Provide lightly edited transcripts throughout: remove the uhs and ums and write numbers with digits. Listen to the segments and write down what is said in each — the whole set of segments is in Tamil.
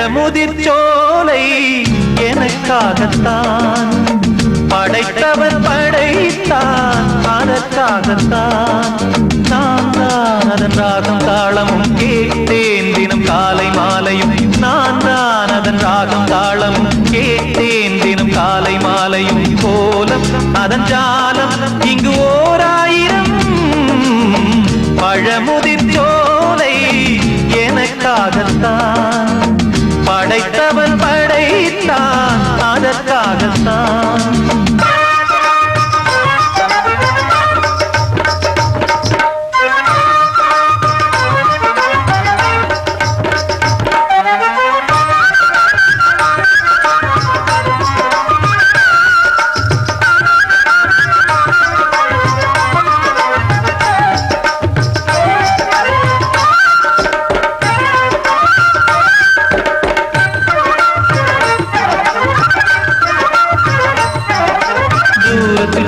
பழமுதிர் சோலை எனக்காகத்தான் படைத்தவன் படைத்தான் அதற்காகத்தான் நான் தான் அதன் ராகம் தாளமும் கேட்டேன் தினம் காலை மாலையும் நான் தான் அதன் ராகம் தாளமும் கேட்டேன் தினம் காலை மாலையும் கோலம் அதன் ஜாலம் இங்கு ஓர் ஆயிரம் பழமுதிர் சோலை எனக்காகத்தான் படைத்தவன் படைத்தான் அதற்காகத்தான்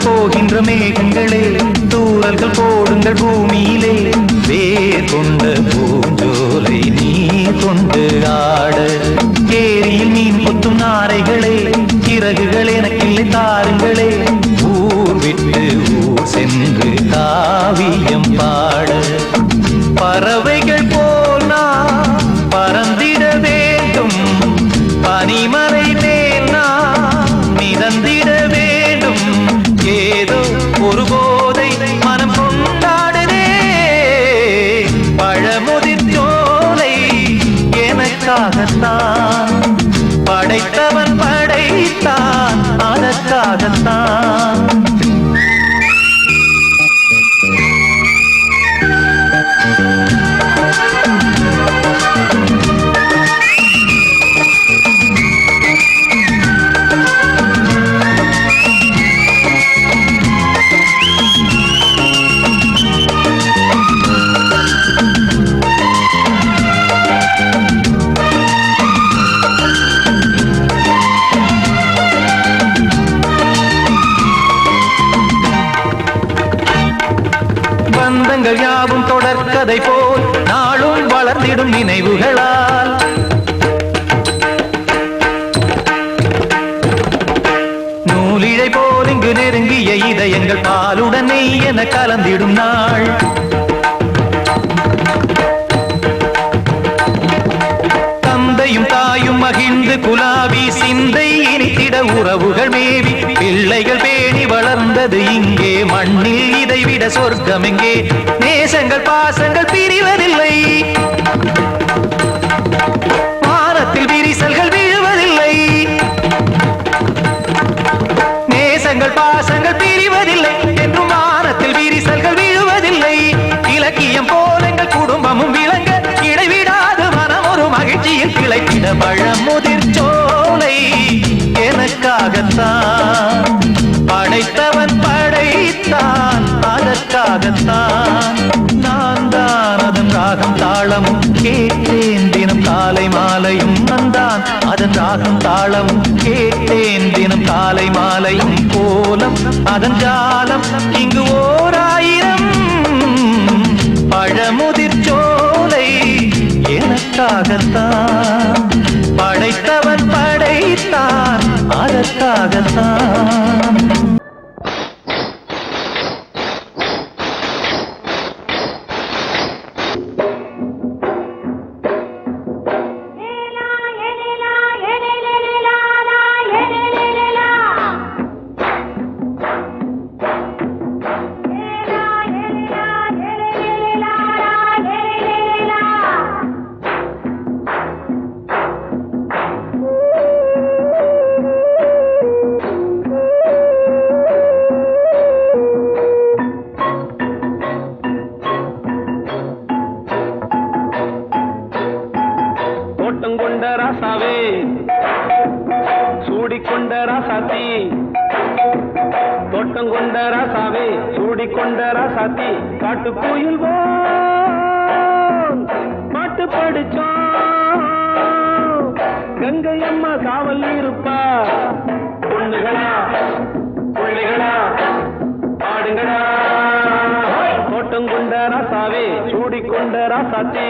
போகின்ற மேகங்களே தூரல்கள் போடுங்கள் பூமியிலே வேர் கொண்ட பூஞ்சோலை நீ கொண்டு ஆட ஏரியில் மீன் கொத்தும் நாரைகளே இறகுகள் எனக்கில்லை தாருங்களே ஊர் விட்டு ஊர் சென்று காவியம் பாட பறவைகள் போல் நான் பறந்திட வேண்டும் பனிமலை மேல் நான் மிதந்திட வேண்டும் ஏதோ ஒரு போதை மனம் கொண்டாடுதே பழமுதிர் சோலை எனக்காகத்தான் படைத்தவன் படைத்தான் அதற்காகத்தான் பந்தங்கள் யாவும் தொடர்கதை போல் நாளும் வளர்ந்திடும் நினைவுகளால் நூலிழை போல் இங்கு நெருங்கிய இதயங்கள் பாலுடன் நெய் என கலந்திடும் நாள் தந்தையும் தாயும் மகிழ்ந்து குலாவி சிந்தை இனித்திட உறவுகள் மேவி பிள்ளைகள் பேணி வளர்ந்தது இங்கே மண்ணில் இதைவிட சொர்க்கம் எங்கே நேசங்கள் பாசங்கள் பிரிவதில்லை வானத்தில் விரிசல்கள் விழுவதில்லை நேசங்கள் பாசங்கள் பிரிவதில்லை என்றும் வானத்தில் விரிசல்கள் விழுவதில்லை இலக்கியம் போல எங்கள் குடும்பமும் விளங்க இடைவிடாது மனம் ஒரு மகிழ்ச்சியில் கிளைத்திட பழமுதிர் சோலை எனக்காகத்தான் படைத்தவன் படைத்தான் அதற்காகத்தான் நான் தான் அதன் ராகம் தாளமும் கேட்டேன் தினம் காலை மாலையும் நான் அதன் ராகம் தாளமும் கேட்டேன் தினம் காலை மாலையும் கோலம் அதன் ஜாலம் இங்கு ஓர் ஆயிரம் பழமுதிர் சோலை எனக்காகத்தான் படைத்தவன் படைத்தான் அதற்காகத்தான் சூடிக்கொண்ட ராசாத்தி தோட்டம் கொண்ட ராசாவே சூடிக்கொண்ட ராசாத்தி காட்டுக்குயில் பாட்டு படிச்சோம் கங்கை அம்மா காவல் இருப்பா பொண்ணுகளா பிள்ளைகளா பாடுங்களா தோட்டம் கொண்ட ராசாவே சூடிக்கொண்ட ராசாத்தி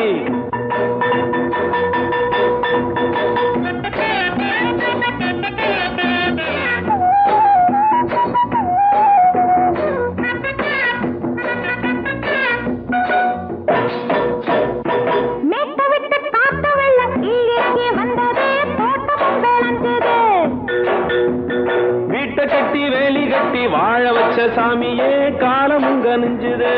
வாழ வச்ச சாமியே காலமுங்க நெஞ்சுது.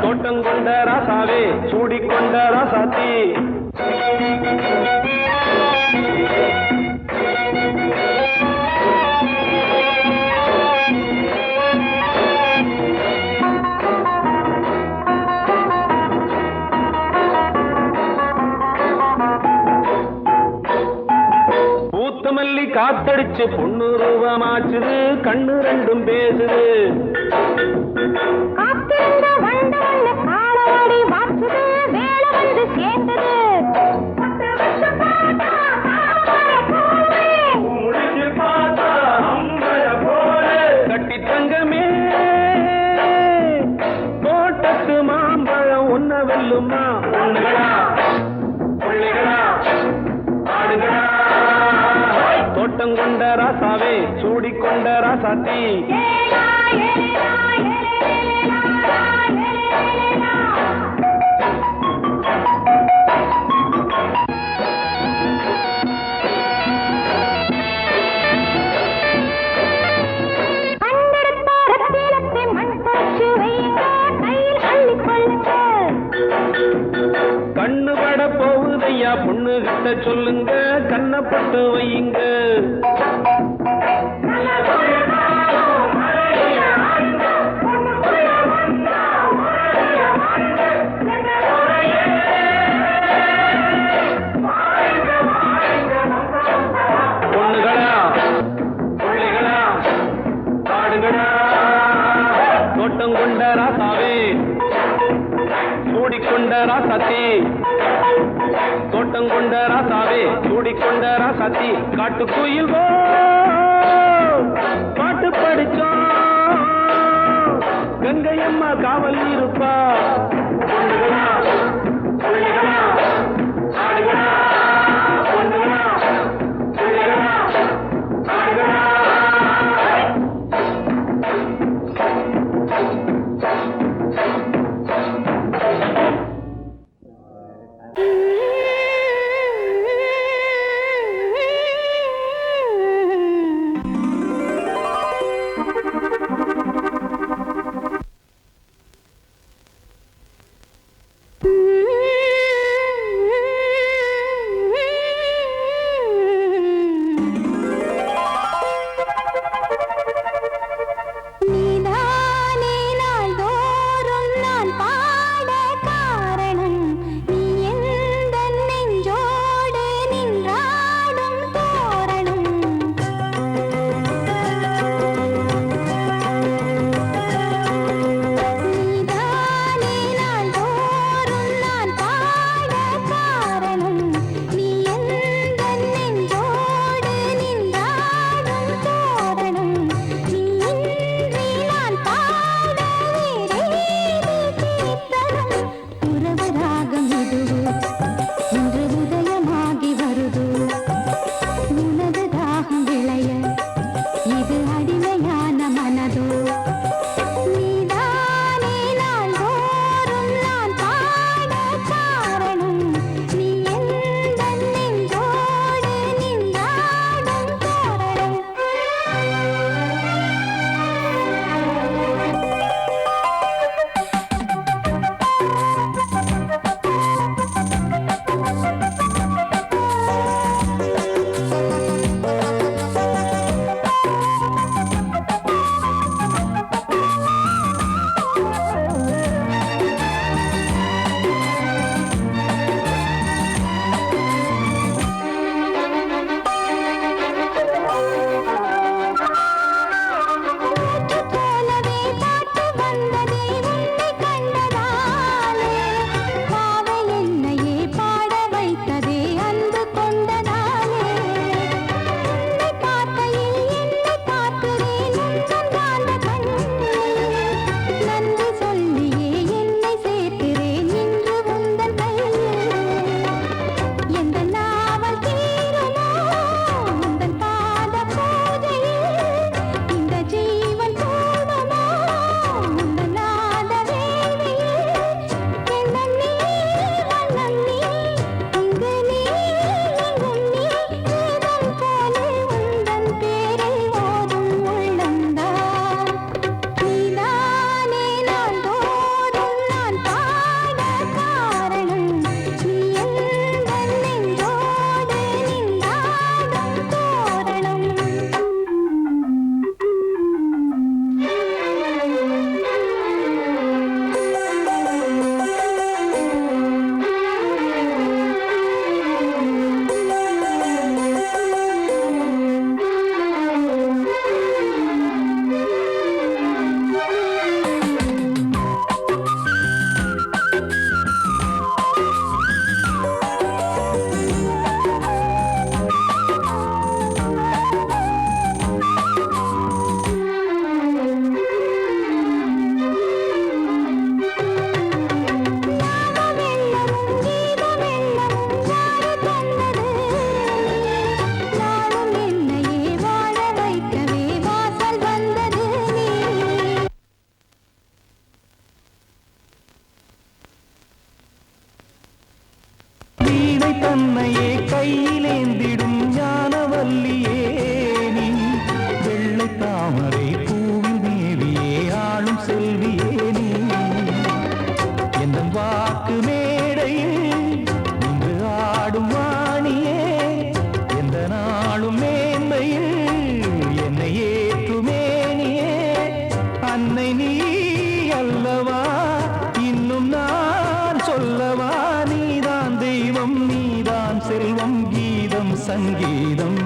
தோட்டம் கொண்ட ராசாவே சூடிக்கொண்ட ராசாத்தி பூத்தமல்லி காத்தடிச்சு பொண்ணு ரூபமாச்சுது கண்ணு ரெண்டும் பேசுது. கட்டி தங்கமே தோட்டத்து மாம்பழம் ஒன்ன வெல்லுமா பொண்ணுகளா பிள்ளைகளா ஆடுகளா. தோட்டம் கொண்ட ராசாவே சூடிக்கொண்ட ராசாத்தி கண்ணு பட போகுதையா பொண்ணு கிட்ட சொல்லுங்க கண்ணப்பட்டு வையுங்க. பொண்ணுகளா பிள்ளைகளா ஆடுகளா. தோட்டம் கொண்ட ராசாவே சூடிக்கொண்ட ராசாத்தி தோட்டம் கொண்ட ராசாவே சூடிக்கொண்ட ராசாத்தி. காட்டுக்குயில் பாட்டு படிச்சோம் கங்கையம்மா காவல் இருப்பா. பொண்ணுகளா பிள்ளைகளா ஆடுகளா பொண்ணுகளா பிள்ளைகளா ஆடுகளா. சங்கீதம்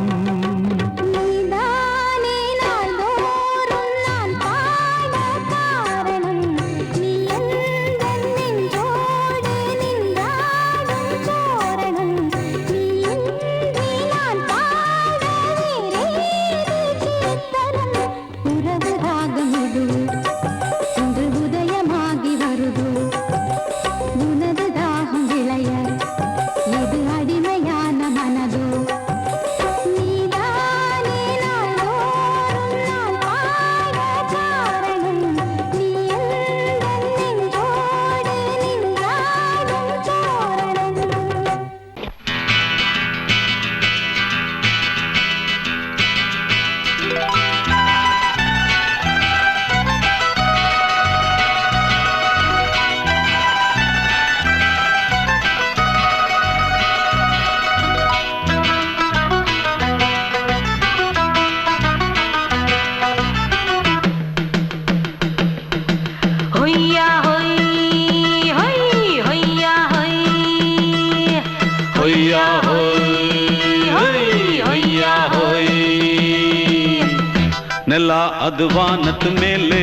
ನೆಲ ಅದು ವಾನದ ಮೇಲೆ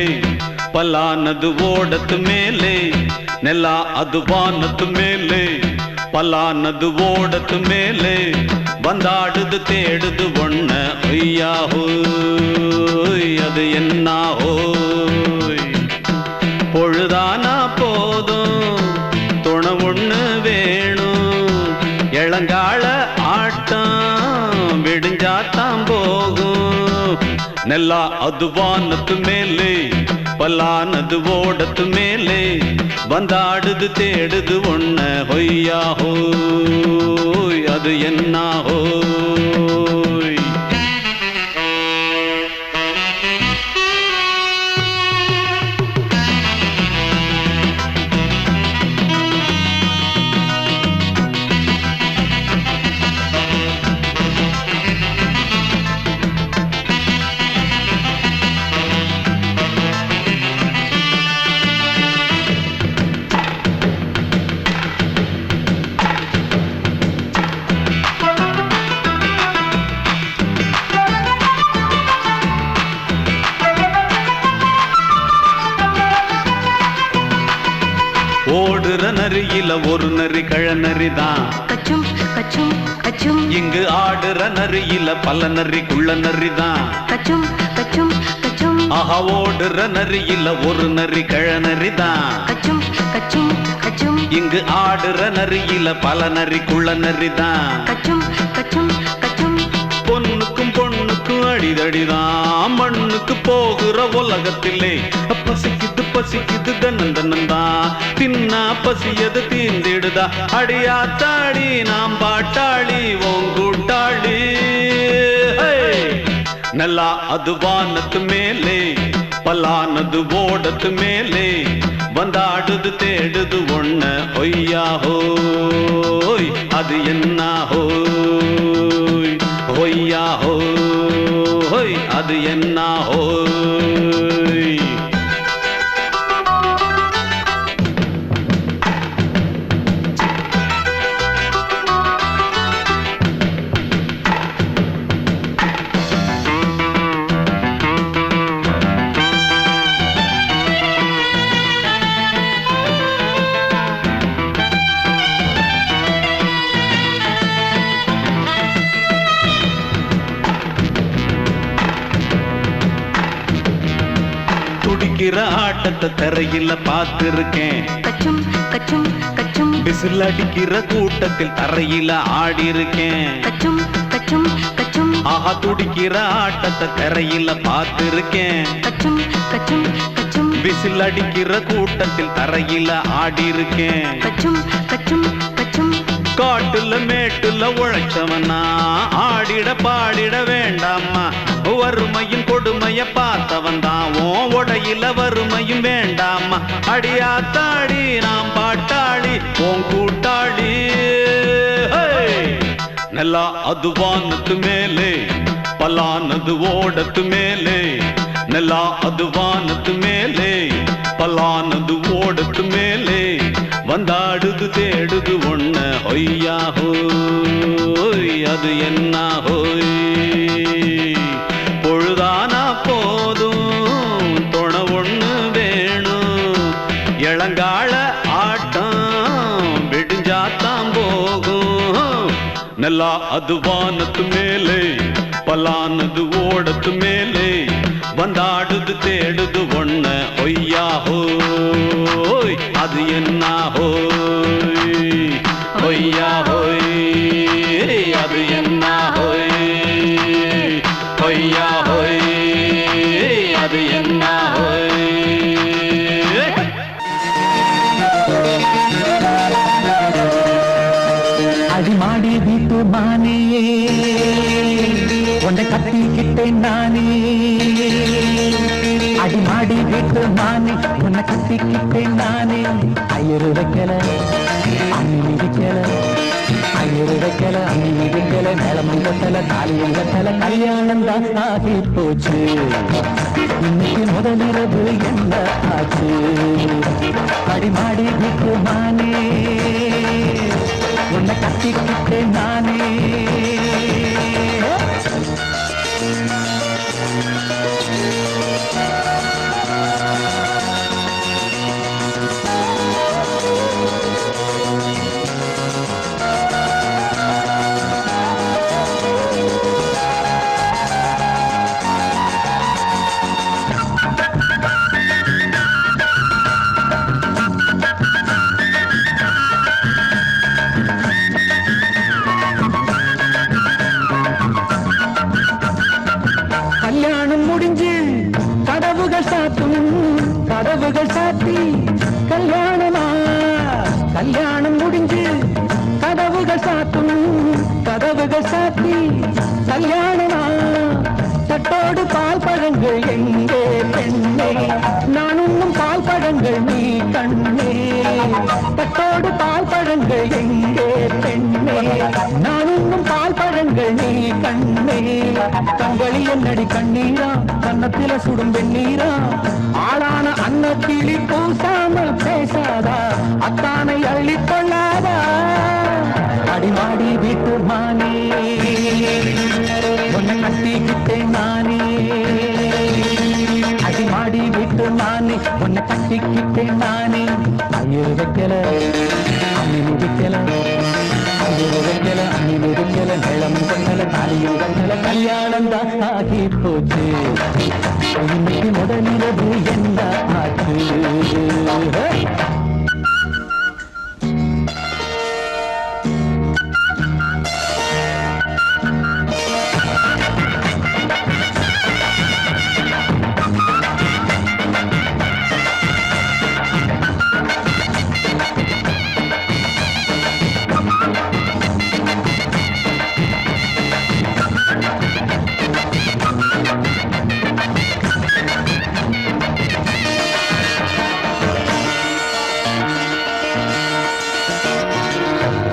ಪಲಾನದು ಓಡದ ಮೇಲೆ ನೆಲ ಅದು ವಾನದ ಮೇಲೆ ಪಲಾನದು ಓಡದ ಮೇಲೆ வந்தாடுது தேடுது ஒண்ண ஐயா ஹோய் அது என்ன ஹோய் பொழுதானா போதும் துணை ஒண்ணு வேணும் இளங்கால ஆட்டம் விடிஞ்சாத்தான் போகும் ನೆಲ ಅದು ವಾನದ ಮೇಲೆ ಪಲಾನದು ಓಡದ ಮೇಲೆ ಬಂದಾಡುದು தேடுது ஒண்ண ಹೊಯ್ಯಾ ಹೋಯ್ ಅದು என்ன ಹೋಯ್ ஓடுற நரியில ஒரு நரி கழநரிதான் கச்சும் கச்சும் கச்சும் இங்கு ஆடுற நரியில பல நரி குள்ள நரிதான் கச்சும் கச்சும் கச்சும் ஆஹா ஓடுற நரியில ஒரு நரி கழநரிதான் கச்சும் கச்சும் கச்சும் இங்கு ஆடுற நரியில பல நரி குள்ள நரிதான் கச்சும் கச்சும் கச்சும் பொண்ணுக்கும் பொண்ணுக்கும் அடிதடிதான் மண்ணுக்கு போகிற உலகத்திலே பசிக்குது பசிக்குது தன்னந்தனந்தான் தின்னா பசியது தீந்திடுதா அடியாத்தாடி நாம் பாட்டாளி ஓங்கூட்டாளி ನೆಲ ಅದು ವಾನದ ಮೇಲೆ ಪಲಾನದು ಓಡದ ಮೇಲೆ ಬಂದಾಡುದು தேடுது ஒண்ண ஒய்யா ஹோய் அது என்ன ஹோய் ஒய்யா ஹோய் அது என்ன ஹோய் துடிக்கிற ஆட்டத்தை தரையில பார்த்திருக்கேன் கச்சும் கச்சும் கச்சும் விசில் அடிக்கிற கூட்டத்தில் தரையில ஆடி இருக்கேன் கச்சும் கச்சும் கச்சும் ஆஹா துடிக்கிற ஆட்டத்தை தரையில பார்த்திருக்கேன் கச்சும் கச்சும் கச்சும் விசில் அடிக்கிற கூட்டத்தில் தரையில ஆடி இருக்கேன் கச்சும் கச்சும் கச்சும் காட்டுல மேட்டுல உழைச்சவனா ஆடிட பாடிட வேண்டாமா வறுமையின் கொடுமைய பார்த்தவன் தான் உடையில வறுமையும் வேண்டாமா அடியாத்தாடி நாம் பாட்டாளி ஓன் கூட்டாளி ನೆಲ ಅದು ವಾನದ ಮೇಲೆ ಪಲಾನದು ಓಡದ ಮೇಲೆ ನೆಲ ಅದು ವಾನದ ಮೇಲೆ ಪಲಾನದು ಓಡದ ಮೇಲೆ வந்தாடுது தேடுது ஒண்ண ஒய்யா ஹோய் அது என்ன ஹோய் பொழுதானா போதும் துணை ஒண்ணு வேணும் இளங்கால ஆட்டம் விடிஞ்சாத்தான் போகும் நல்லா அது வானத்து மேலே பலானது ஓடத்து மேலே வந்தாடுது தேடுது ஒண்ண ஒய்யா ஹோய் அது என்ன ஹோய் ஒய்யா ஹோய் அது என்ன ஹோய் ஒய்யா ஹோய் அது என்ன ஹோய் அடிமாடி வீட்டு மானே உன்னை கத்திக்கிட்டேன் நானே அடிமாடி வீட்டு மானே உன்னை கத்திக்கிட்டேன் நானே ஐயரு வைக்கல அம்மி மிதிக்கல ஐயரு வைக்கல அம்மி மிதிக்கல மேளமும் கட்டல தாலியும் கட்டல கல்யாணம் தான் ஆகி போச்சு இன்னைக்கு முதலிரவு என்ன ஆச்சு அடிமாடி வீட்டு மானே உன்னை கத்திக்கிட்டேன் நானே கல்யாணம் முடிஞ்சு கதவுகள் சாத்தும் கதவுகள் சாத்தி கல்யாணமா கல்யாணம் முடிஞ்சு கதவுகள் சாத்தும் கதவுகள் சாத்தி கல்யாணமா தட்டோடு பால் பழங்கள் எங்கே பெண்ணே நான் உண்ணும் பால் பழங்கள் நீ கண்ணே தட்டோடு பால் பழங்கள் எங்கே பெண்ணே நான் உண்ணும் பால் பழங்கள் நீ கண்ணே கண்களி என்னடி கண்ணீரா கன்னத்தில சுடும் வெண்ணீரா ஆளான அன்னக்கிளி பூசாமல் பேசாதா அத்தானை அள்ளிக் கொள்ளாதா அடிமாடி வீட்டு மானே உன்னை கட்டிக்கிட்டேன் நானே அடிமாடி வீட்டு மானே உன்னை கட்டிக்கிட்டேன் நானே ஐயர் வைக்கல அம்மி மிதிக்கல ஐயர் வைக்கல அம்மி மிதிக்கல மேளமும் கொண்டல தாலியும் கண்டல கல்யாணம் தான் ஆகி போச்சு இன்னைக்கு முதலிரவு என்ன ஆச்சு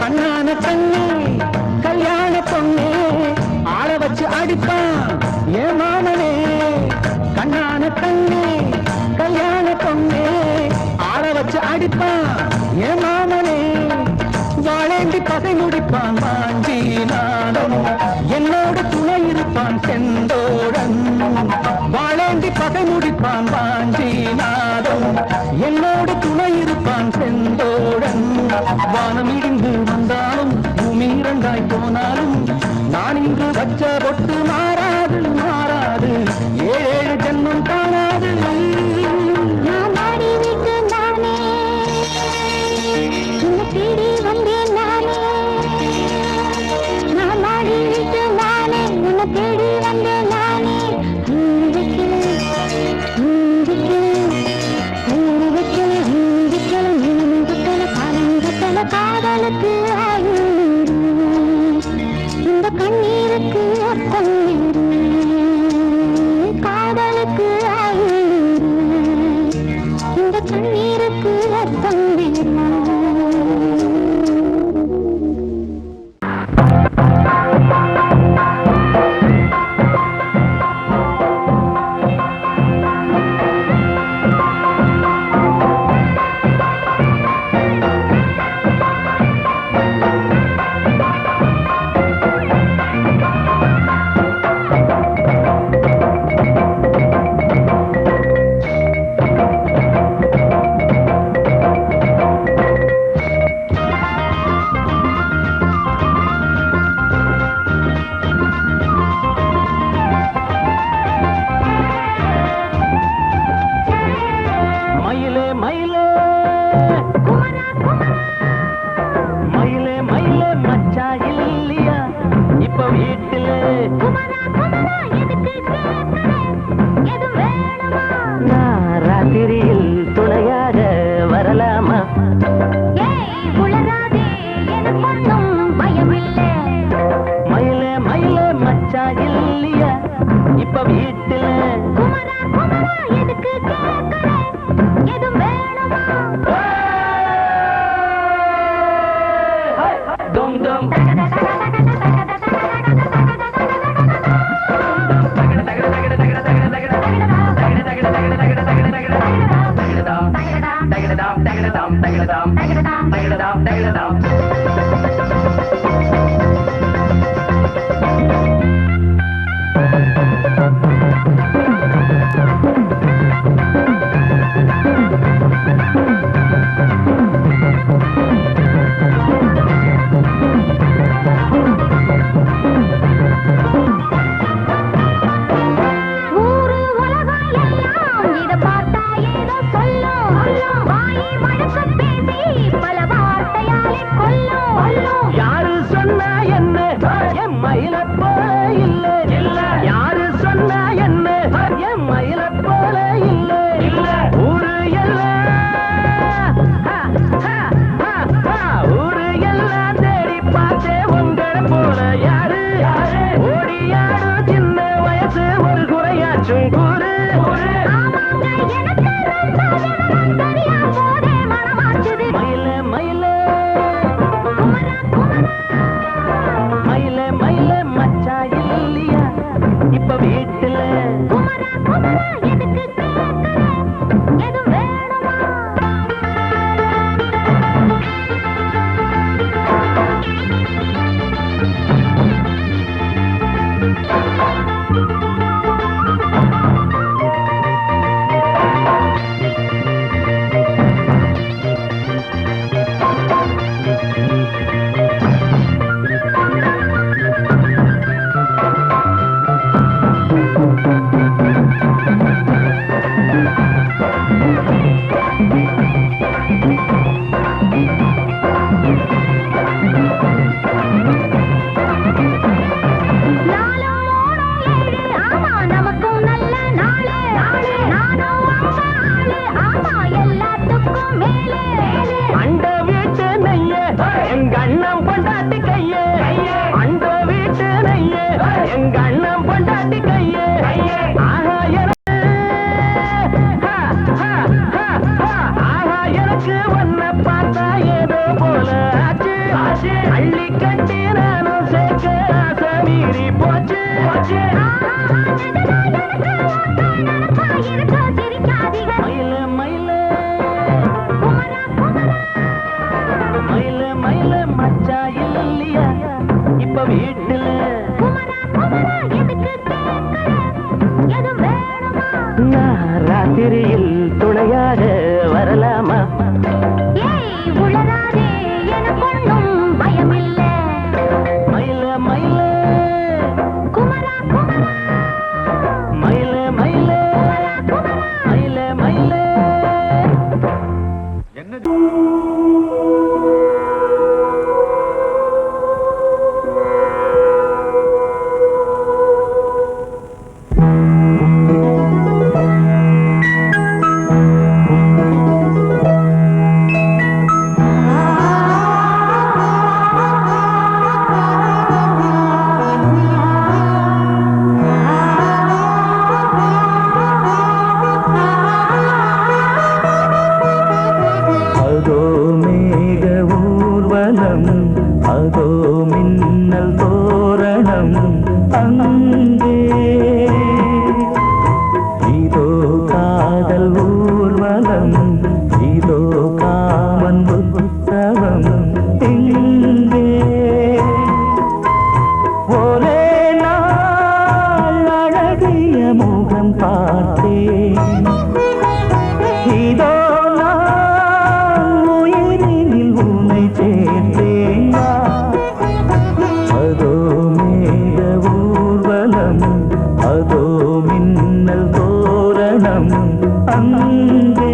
கண்ணான கண்ணே கல்யாண பொண்ணே ஆள வச்சு அடிப்பான் ஏன் மாமனே கண்ணான கண்ணே கல்யாண பொண்ணே ஆள வச்சு அடிப்பான் ஏன் மாமனே வாழேண்டி பகை முடிப்பான் வாஞ்சி நானும் என்னோட துணை இருப்பான் செந்தோடன் வாழேண்டி பகை முடிப்பான் வாஞ்சி நானும் என்னோட துணை இருப்பான் செந்தோடன் வானம் இடிந்து வந்தாலும் பூமி இரண்டாய் போனாலும் நான் இன்று வச்ச பொட்டு மாறாது மாறாது ஏழு ஜென்மம் காணாது நான் மாடி விட்டு நானே உன்னை தேடி வந்தேன் நானே நான் மாடி விட்டு நானே உன்னை தேடி வந்தேன் நானே காதலுக்கு இந்த கண்ணீருக்கு அர்த்தம் காதலுக்கு இந்த கண்ணீருக்கு அர்த்தம் ராத்திரியில் துணையாக வரலாமா? உளராதே எனக்கொன்னும் பயமில்லை. மயில மயில குமரா குமரா மயில மயில மயில மயில என்னது அதோ மின்னல் தோரணம் அங்கே இதோ காதல் ஊர்வலம் இதோ காமன் உற்சவம் இங்கே ஒரே நாள் அழகிய முகம் பார்த்தேன் இதோ அதோ மின்னல் தோரணம் அங்கே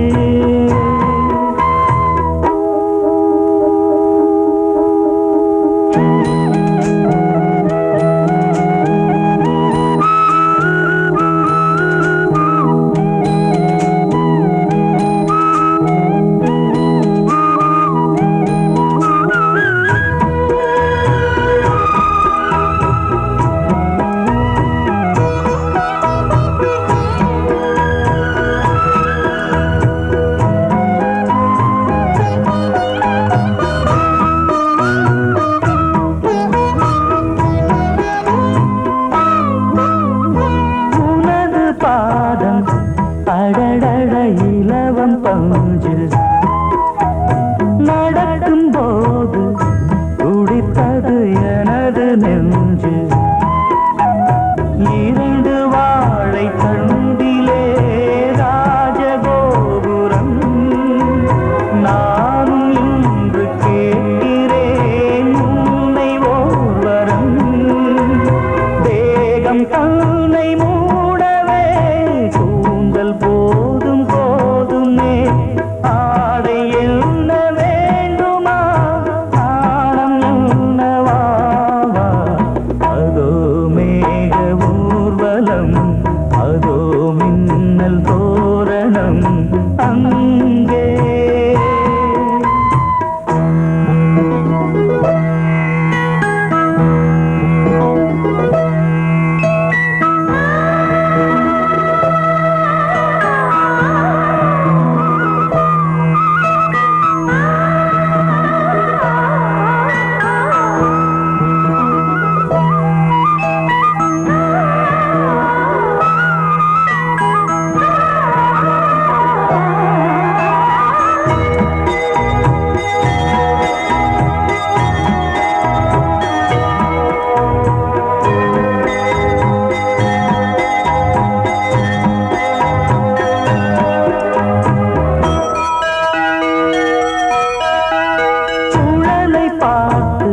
பார்த்து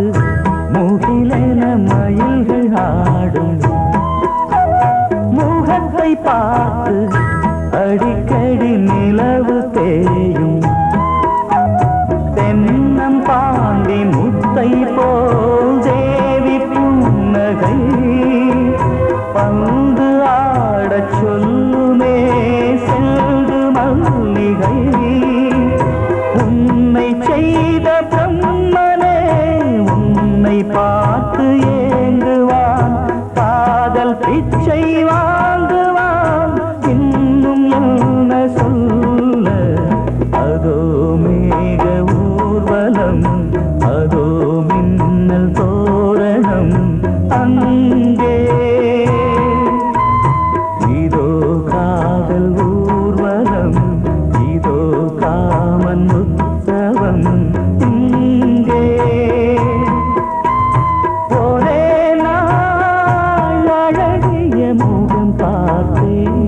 முகிலென மயில்கள் ஆடும் முகத்தை பார்த்து அடிக்கடி நிலவு தேயும் தென்னம் பாண்டி முத்தை போல் தேவி புன்னகை பந்து ஆடச் சொல்லுமே செல்கு மல்லிகை உன்னை செய்த பிரம்மனே உன்னை பார்த்து ஏங்குவான் காதல் பிச்சை வாங்குவான் இன்னும் என்ன சொல்ல அதோ மேக ஊர்வலம் அதோ மின்னல் தோரணம் அங்கே இதோ காதல் ஊர்வலம் இதோ காமன் உற்சவம் இங்கே ஒரே நாள் அழகிய முகம் பார்த்தேன்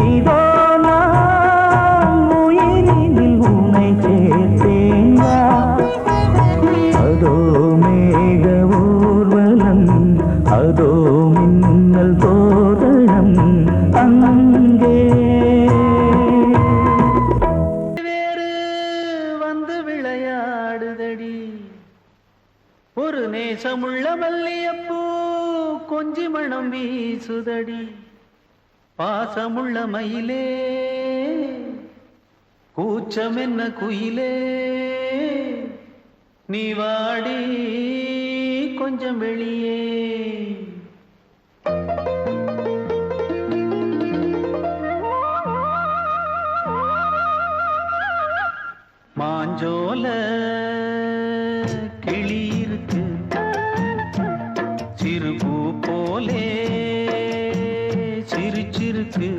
இதோ நான் உயிரினில் உன்னை சேர்த்தேன் அதோ மேக ஊர்வலம் அதோ மின்னல் தோரணம் அங்கே வேறு வந்து விளையாடுதடி ஒரு நேசமுள்ள மல்லியப்பூ கொஞ்சி மணம் வீசுதடி பாசமுள்ள மயிலே கூச்சம் என்ன குயிலே நீ வாடி கொஞ்சம் வெளியே மாஞ்சோல கிளி இருக்கு சிறு பூ போலே சிரிச்சிருக்கு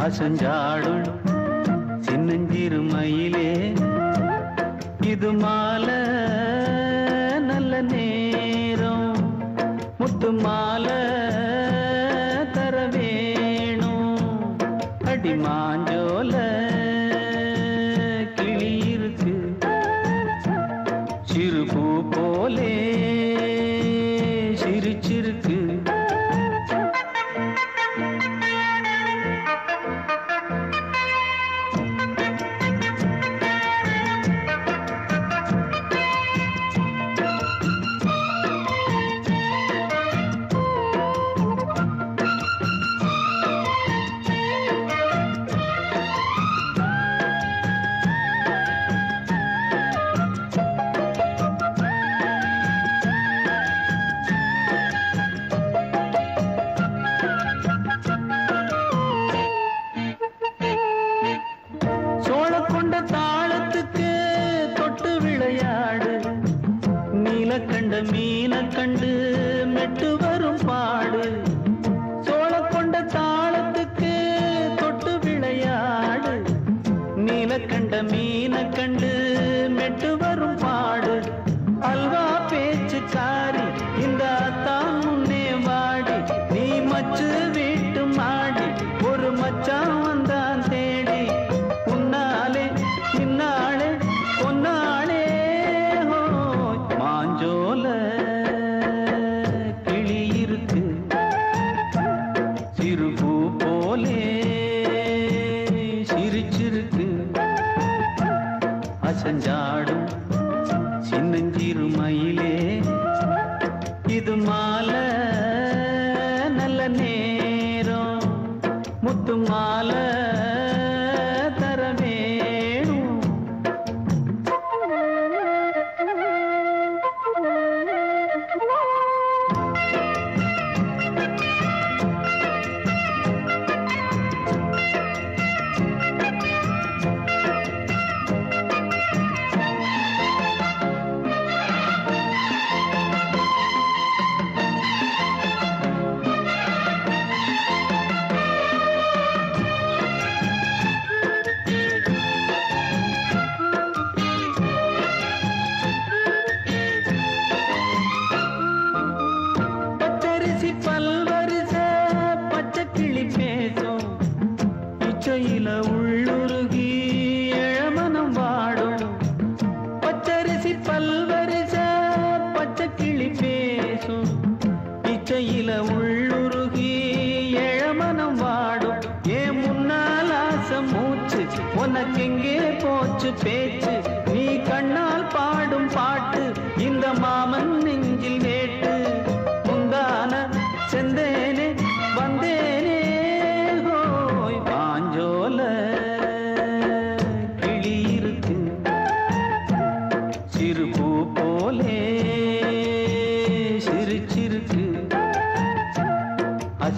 அசஞ்சாடும் சின்னஞ்சிறு மயிலே இது மாலை நல்ல நேரம் முத்து மாலை தர வேணும் அடி மாஞ்சோல கிளி இருக்கு சிறு பூ போலே சிரிச்சிருக்கு சோழக்கொண்ட தாளத்துக்கு தொட்டு விளையாடு நீலக்கண்ட மீன கண்டு மெட்டு வரும் பாடு சோழக்கொண்ட தாளத்துக்கு தொட்டு விளையாடு நீலக்கண்ட மீன கண்டு மெட்டு வரும் பாடு அல்வா பேச்சுக்காரி இந்த தான் முன்னே வாடி நீ மச்சு வீட்டு மாடி ஒரு மச்சான் வந்தான் தேடி உன்னாலே இன்னாளே பொன்னாளே மாஞ்சோல கிளி இருக்கு சிறு பூ போலே சிரிச்சிருக்கு அசஞ்சாடும் சின்னஞ்சிறு மயிலே இது மாலை நல்ல நேரம் முத்து மாலை தர வேணும்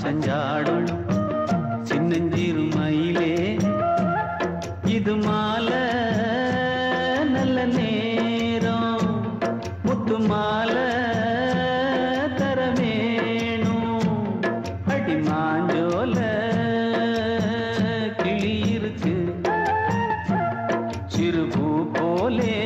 வாசஞ்சாடும் சின்னஞ்சிறு மயிலே இது மாலை நல்ல நேரம் முத்து மாலை தர வேணும் அடி மாஞ்சோல கிளி இருக்கு சிறு பூ போலே